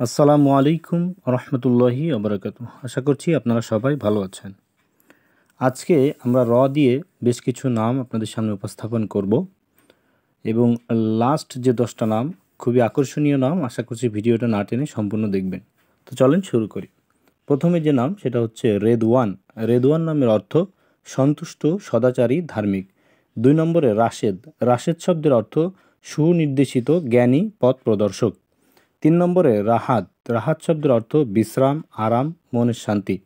আসসালামু আলাইকুম রহমতুল্লাহি ওবরাকাতুহু। আশা করছি আপনারা সবাই ভালো আছেন। আজকে আমরা দিয়ে বেশ কিছু নাম আপনাদের সামনে উপস্থাপন করব এবং লাস্ট যে 10টা নাম খুবই আকর্ষণীয় নাম। আশা করছি ভিডিওটা না টেনে সম্পূর্ণ দেখবেন। তো চলেন শুরু করি। প্রথমে যে নাম সেটা হচ্ছে রেদওয়ান। রেদওয়ান নামের অর্থ সন্তুষ্ট, সদাচারী, ধার্মিক। 2 নম্বরে রাশেদ। রাশেদ শব্দের অর্থ সুনির্দেশিত, জ্ঞানী, পথ প্রদর্শক। 3 নম্বরে রাহাত। রাহাত শব্দের অর্থ বিশ্রাম, আরাম, মনের শান্তি।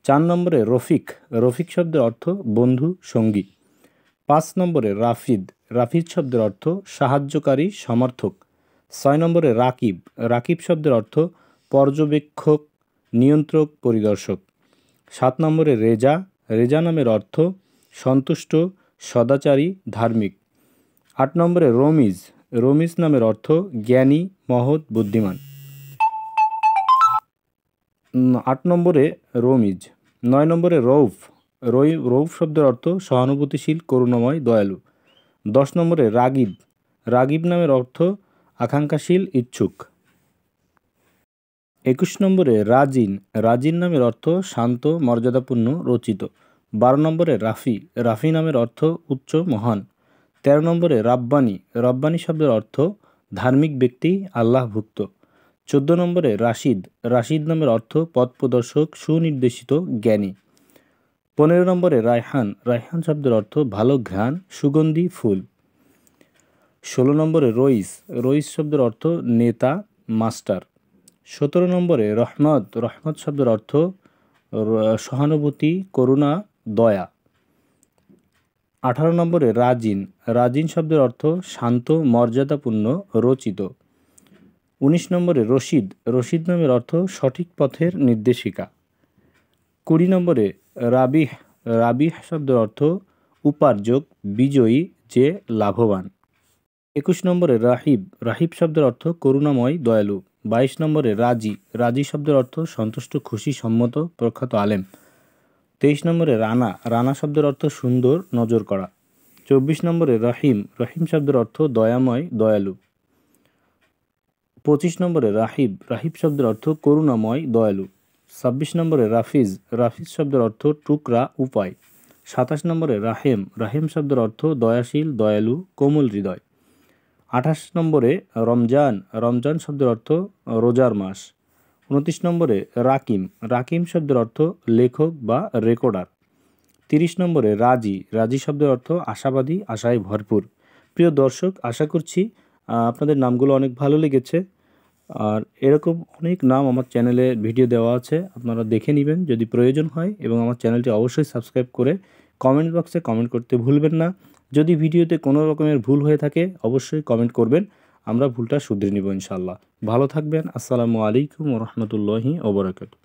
4 নম্বরে রফিক। রফিক শব্দের অর্থ বন্ধু, সঙ্গী। 5 নম্বরে রাফিদ। রাফিদ শব্দের অর্থ সাহায্যকারী, সমর্থক। 6 নম্বরে রাকিব। রাকিব শব্দের অর্থ পর্যবেক্ষক, নিয়ন্ত্রক, পরিদর্শক। 7 নম্বরে রেজা। রেজা নামের অর্থ সন্তুষ্ট, সদাচারী, ধার্মিক। 8 নম্বরে রমিজ। রমিজ নামের অর্থ জ্ঞানী, মহৎ, বুদ্ধিমান। 8 নম্বরে রমিজ। 9 নম্বরে রৌফ। রৌফ শব্দের অর্থ সহানুভূতিশীল, করুণাময়, দয়ালু। 10 নম্বরে রাগিব। রাগিব নামের অর্থ আকাঙ্ক্ষাশীল, ইচ্ছুক। 21 নম্বরে রাজিন। রাজিন নামের অর্থ শান্ত, মর্যাদাপূর্ণ, রচিত। 12 নম্বরে রাফি। রাফি নামের অর্থ উচ্চ, মহান। 13 নম্বরে রাব্বানি। রব্বানি শব্দের অর্থ ধার্মিক ব্যক্তি, আল্লাহভুক্ত। 14 নম্বরে রাশিদ। রাশিদ নামের অর্থ পথ প্রদর্শক, সুনির্দেশিত, জ্ঞানী। 15 নম্বরে রায়হান। রায়হান শব্দের অর্থ ভালো ঘ্রাণ, সুগন্ধি, ফুল। 16 নম্বরে রইস। রইস শব্দের অর্থ নেতা, মাস্টার। 17 নম্বরে রহমত। রহমত শব্দের অর্থ সহানুভূতি, করুণা, দয়া। 18 নম্বরে রাজিন। রাজিন শব্দের অর্থ শান্ত, মর্যাদাপূর্ণ, রচিত। 19 নম্বরে রশিদ। রশিদ নামের অর্থ সঠিক পথের নির্দেশিকা। 20 নম্বরে রাবিহ। রাবিহ শব্দের অর্থ উপার্জক, বিজয়ী, যে লাভবান। 21 নম্বরে রাহিব। রাহিব শব্দের অর্থ করুণাময়, দয়ালু। 22 নম্বরে রাজি। রাজি শব্দের অর্থ সন্তুষ্ট, খুশি, সম্মত, প্রখ্যাত আলেম। 23 নম্বরে রানা। রানা শব্দের অর্থ সুন্দর, নজর করা। 24 নম্বরে রহিম। রহিম শব্দের অর্থ দয়াময়, দয়ালু। 25 নম্বরে রাহিব। রাহিব শব্দের অর্থ করুণাময়, দয়ালু। 26 নম্বরে রাফিজ। রাফিজ শব্দের অর্থ টুকরা, উপায়। 27 নম্বরে রাহেম। রাহেম শব্দের অর্থ দয়াশীল, দয়ালু, কোমল হৃদয়। 28 নম্বরে রমজান। রমজান শব্দের অর্থ রোজার মাস। 29 নম্বরে রাকিম। রাকিম শব্দের অর্থ লেখক বা রেকর্ডার। 30 নম্বরে রাজি। রাজি শব্দের অর্থ আশাবাদী, আশায় ভরপুর। প্রিয় দর্শক, আশা করছি আপনাদের নামগুলো অনেক ভালো লেগেছে। আর এরকম অনেক নাম আমার চ্যানেলে ভিডিও দেওয়া আছে, আপনারা দেখে নেবেন যদি প্রয়োজন হয়, এবং আমার চ্যানেলটি অবশ্যই সাবস্ক্রাইব করে কমেন্ট বক্সে কমেন্ট করতে ভুলবেন না। যদি ভিডিওতে কোনো রকমের ভুল হয়ে থাকে অবশ্যই কমেন্ট করবেন, আমরা ভুলটা শুধরে নিব ইনশাআল্লাহ। ভালো থাকবেন। আসসালামু আলাইকুম রহমতুল্লাহি ওবরাকাতুহু।